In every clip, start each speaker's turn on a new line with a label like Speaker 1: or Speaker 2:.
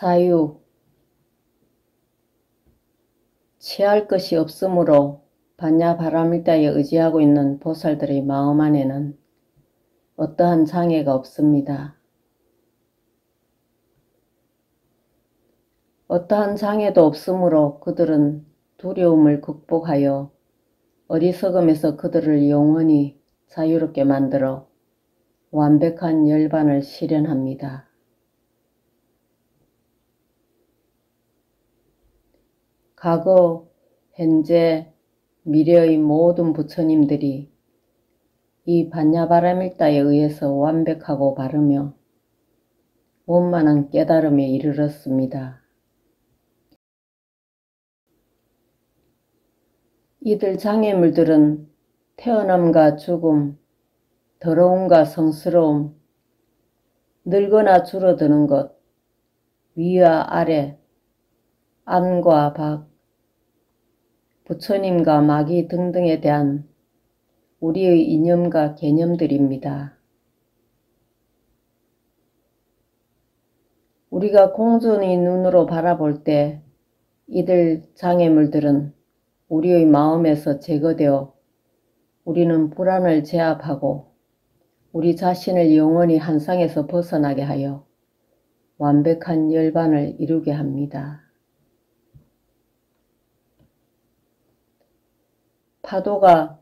Speaker 1: 자유, 취할 것이 없으므로 반야바라밀다에 의지하고 있는 보살들의 마음 안에는 어떠한 장애가 없습니다. 어떠한 장애도 없으므로 그들은 두려움을 극복하여 어리석음에서 그들을 영원히 자유롭게 만들어 완벽한 열반을 실현합니다. 과거, 현재, 미래의 모든 부처님들이 이 반야바라밀다에 의해서 완벽하고 바르며 원만한 깨달음에 이르렀습니다. 이들 장애물들은 태어남과 죽음, 더러움과 성스러움, 늙거나 줄어드는 것, 위와 아래, 안과 밖, 부처님과 마귀 등등에 대한 우리의 이념과 개념들입니다. 우리가 공존의 눈으로 바라볼 때 이들 장애물들은 우리의 마음에서 제거되어 우리는 불안을 제압하고 우리 자신을 영원히 한상에서 벗어나게 하여 완벽한 열반을 이루게 합니다. 파도가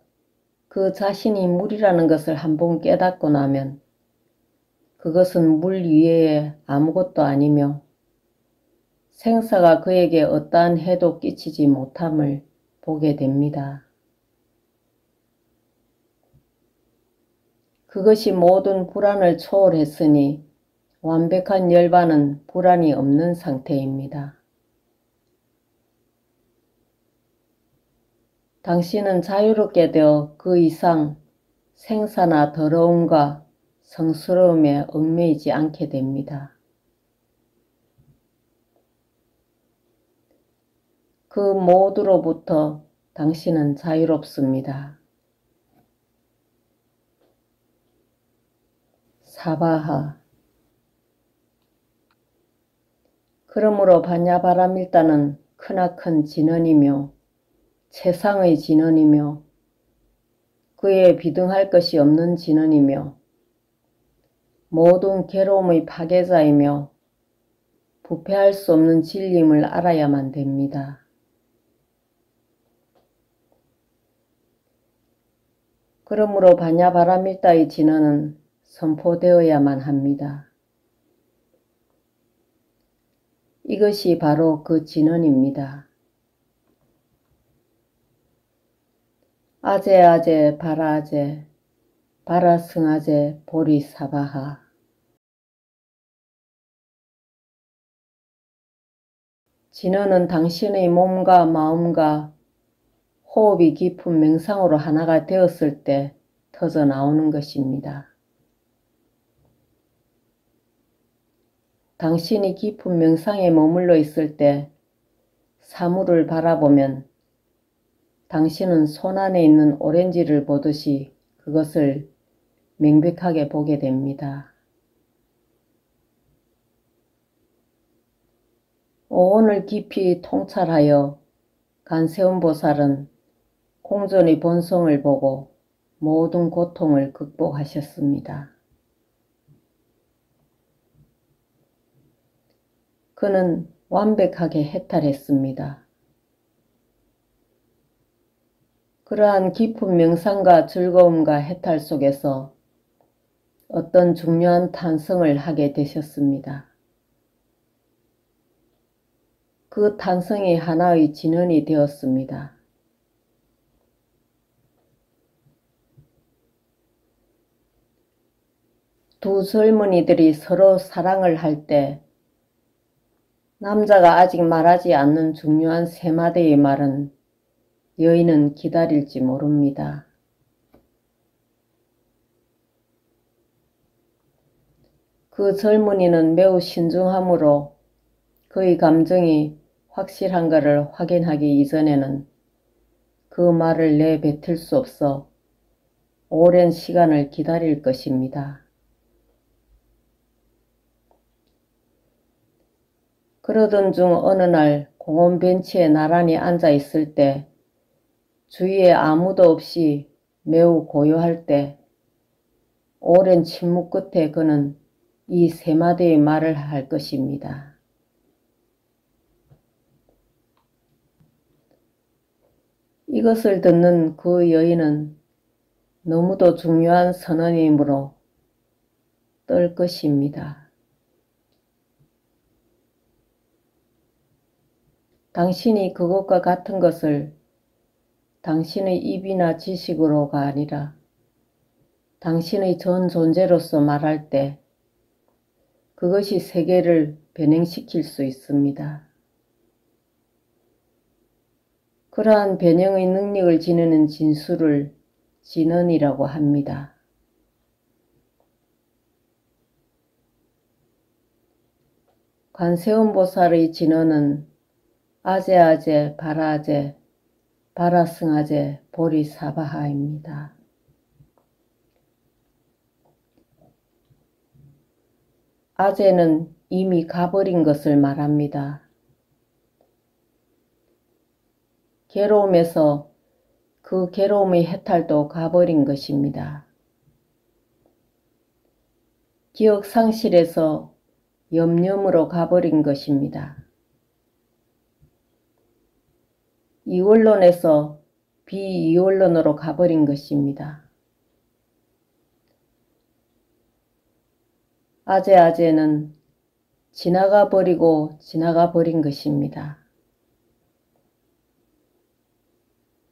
Speaker 1: 그 자신이 물이라는 것을 한번 깨닫고 나면 그것은 물 위에 아무것도 아니며 생사가 그에게 어떠한 해도 끼치지 못함을 보게 됩니다. 그것이 모든 불안을 초월했으니 완벽한 열반은 불안이 없는 상태입니다. 당신은 자유롭게 되어 그 이상 생사나 더러움과 성스러움에 얽매이지 않게 됩니다. 그 모두로부터 당신은 자유롭습니다. 사바하. 그러므로 반야바라밀다는 크나큰 진언이며 최상의 진언이며 그에 비등할 것이 없는 진언이며 모든 괴로움의 파괴자이며 부패할 수 없는 진리임을 알아야만 됩니다. 그러므로 반야바라밀다의 진언은 선포되어야만 합니다. 이것이 바로 그 진언입니다. 아제아제 바라아제 바라승아제 보리사바하. 진언은 당신의 몸과 마음과 호흡이 깊은 명상으로 하나가 되었을 때 터져 나오는 것입니다. 당신이 깊은 명상에 머물러 있을 때 사물을 바라보면 당신은 손 안에 있는 오렌지를 보듯이 그것을 명백하게 보게 됩니다. 오온을 깊이 통찰하여 간세음보살은 공존의 본성을 보고 모든 고통을 극복하셨습니다. 그는 완벽하게 해탈했습니다. 그러한 깊은 명상과 즐거움과 해탈 속에서 어떤 중요한 탄성을 하게 되셨습니다. 그 탄성이 하나의 진언이 되었습니다. 두 젊은이들이 서로 사랑을 할 때 남자가 아직 말하지 않는 중요한 세 마디의 말은 여인은 기다릴지 모릅니다. 그 젊은이는 매우 신중함으로 그의 감정이 확실한가를 확인하기 이전에는 그 말을 내뱉을 수 없어 오랜 시간을 기다릴 것입니다. 그러던 중 어느 날 공원 벤치에 나란히 앉아 있을 때, 주위에 아무도 없이 매우 고요할 때, 오랜 침묵 끝에 그는 이 세 마디의 말을 할 것입니다. 이것을 듣는 그 여인은 너무도 중요한 선언이므로 떨 것입니다. 당신이 그것과 같은 것을 당신의 입이나 지식으로가 아니라 당신의 전 존재로서 말할 때 그것이 세계를 변형시킬 수 있습니다. 그러한 변형의 능력을 지니는 진수를 진언이라고 합니다. 관세음보살의 진언은 아제아제, 바라제, 바라승아제, 보리사바하입니다. 아제는 이미 가버린 것을 말합니다. 괴로움에서 그 괴로움의 해탈도 가버린 것입니다. 기억 상실에서 염려으로 가버린 것입니다. 이원론에서 비이원론으로 가버린 것입니다. 아제아제는 지나가 버리고 지나가 버린 것입니다.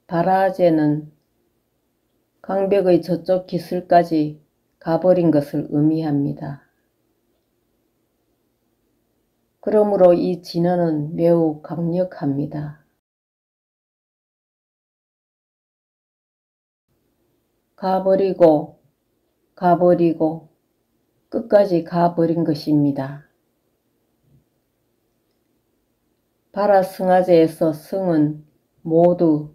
Speaker 1: 바라아제는 강벽의 저쪽 기슬까지 가버린 것을 의미합니다. 그러므로 이 진언은 매우 강력합니다. 가버리고 가버리고 끝까지 가버린 것입니다. 바라승아제에서 승은 모두,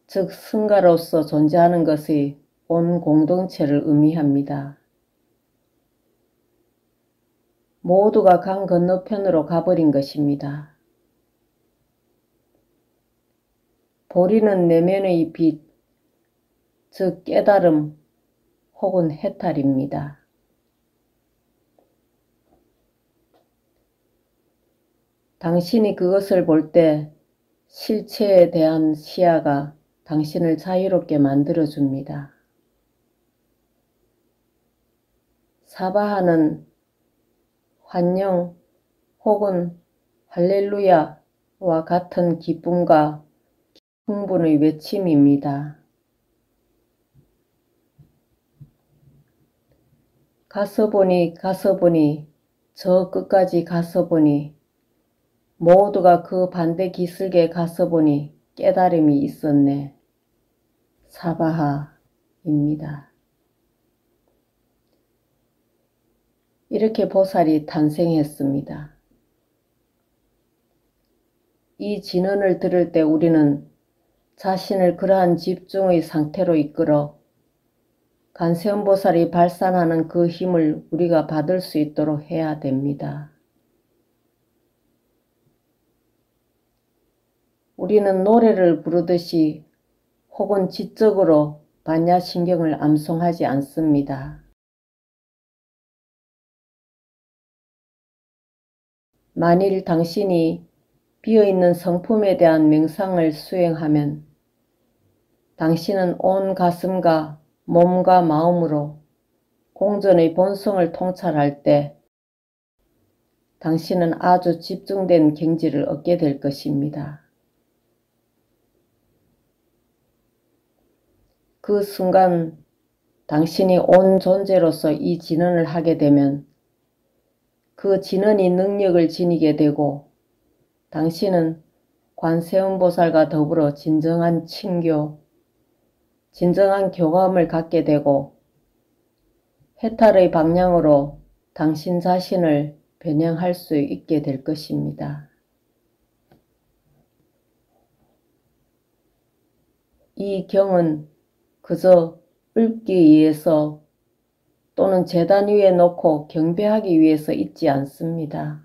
Speaker 1: 즉 승가로서 존재하는 것의 온 공동체를 의미합니다. 모두가 강 건너편으로 가버린 것입니다. 보리는 내면의 빛, 즉 깨달음 혹은 해탈입니다. 당신이 그것을 볼 때 실체에 대한 시야가 당신을 자유롭게 만들어줍니다. 사바하는 환영 혹은 할렐루야와 같은 기쁨과 흥분의 외침입니다. 가서 보니 가서 보니 저 끝까지 가서 보니 모두가 그 반대 기슭에 가서 보니 깨달음이 있었네. 사바하입니다. 이렇게 보살이 탄생했습니다. 이 진언을 들을 때 우리는 자신을 그러한 집중의 상태로 이끌어 관세음보살이 발산하는 그 힘을 우리가 받을 수 있도록 해야 됩니다. 우리는 노래를 부르듯이 혹은 지적으로 반야신경을 암송하지 않습니다. 만일 당신이 비어있는 성품에 대한 명상을 수행하면 당신은 온 가슴과 몸과 마음으로 공전의 본성을 통찰할 때 당신은 아주 집중된 경지를 얻게 될 것입니다. 그 순간 당신이 온 존재로서 이 진언을 하게 되면 그 진언이 능력을 지니게 되고 당신은 관세음보살과 더불어 진정한 친교, 진정한 교감을 갖게 되고 해탈의 방향으로 당신 자신을 변형할 수 있게 될 것입니다. 이 경은 그저 읊기 위해서 또는 제단 위에 놓고 경배하기 위해서 있지 않습니다.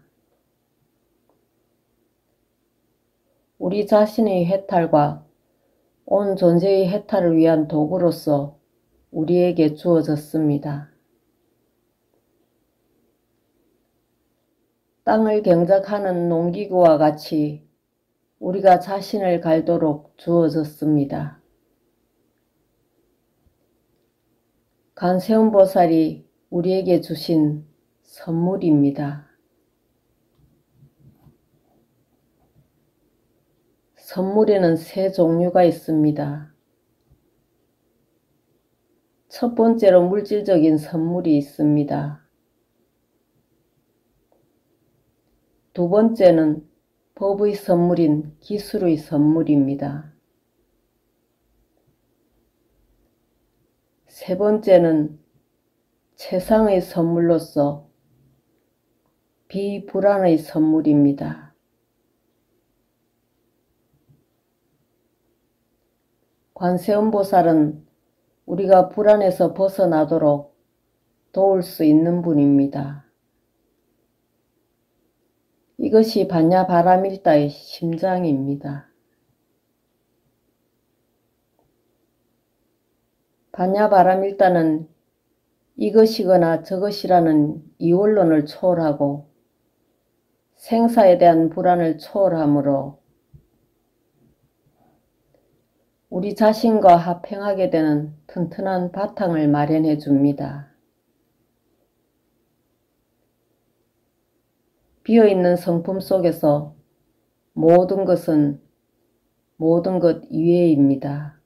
Speaker 1: 우리 자신의 해탈과 온 존재의 해탈을 위한 도구로서 우리에게 주어졌습니다. 땅을 경작하는 농기구와 같이 우리가 자신을 갈도록 주어졌습니다. 관세음보살이 우리에게 주신 선물입니다. 선물에는 세 종류가 있습니다. 첫 번째로 물질적인 선물이 있습니다. 두 번째는 법의 선물인 기술의 선물입니다. 세 번째는 최상의 선물로서 비불안의 선물입니다. 관세음보살은 우리가 불안에서 벗어나도록 도울 수 있는 분입니다. 이것이 반야바라밀다의 심장입니다. 반야바라밀다는 이것이거나 저것이라는 이원론을 초월하고 생사에 대한 불안을 초월하므로 우리 자신과 합행하게 되는 튼튼한 바탕을 마련해 줍니다. 비어있는 성품 속에서 모든 것은 모든 것 이외입니다.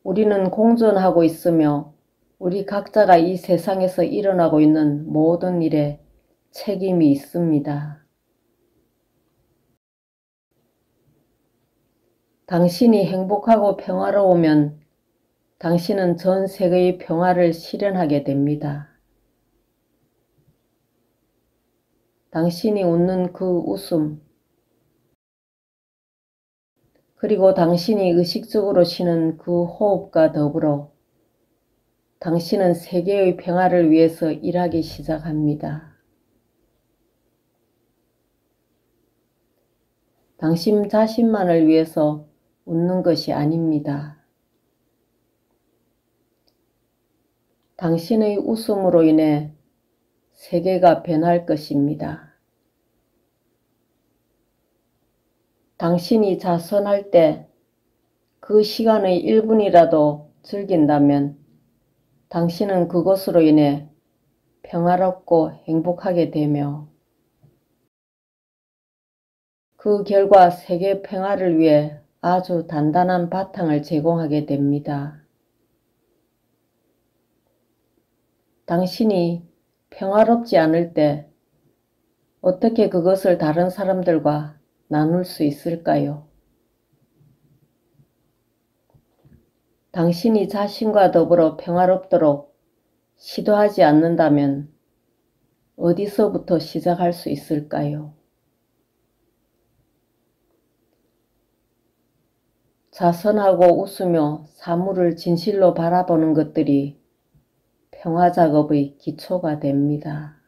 Speaker 1: 우리는 공존하고 있으며 우리 각자가 이 세상에서 일어나고 있는 모든 일에 책임이 있습니다. 당신이 행복하고 평화로우면 당신은 전 세계의 평화를 실현하게 됩니다. 당신이 웃는 그 웃음, 그리고 당신이 의식적으로 쉬는 그 호흡과 더불어 당신은 세계의 평화를 위해서 일하기 시작합니다. 당신 자신만을 위해서 웃는 것이 아닙니다. 당신의 웃음으로 인해 세계가 변할 것입니다. 당신이 자선할 때 그 시간의 1분이라도 즐긴다면 당신은 그것으로 인해 평화롭고 행복하게 되며 그 결과 세계 평화를 위해 아주 단단한 바탕을 제공하게 됩니다. 당신이 평화롭지 않을 때 어떻게 그것을 다른 사람들과 나눌 수 있을까요? 당신이 자신과 더불어 평화롭도록 시도하지 않는다면 어디서부터 시작할 수 있을까요? 자선하고 웃으며 사물을 진실로 바라보는 것들이 평화 작업의 기초가 됩니다.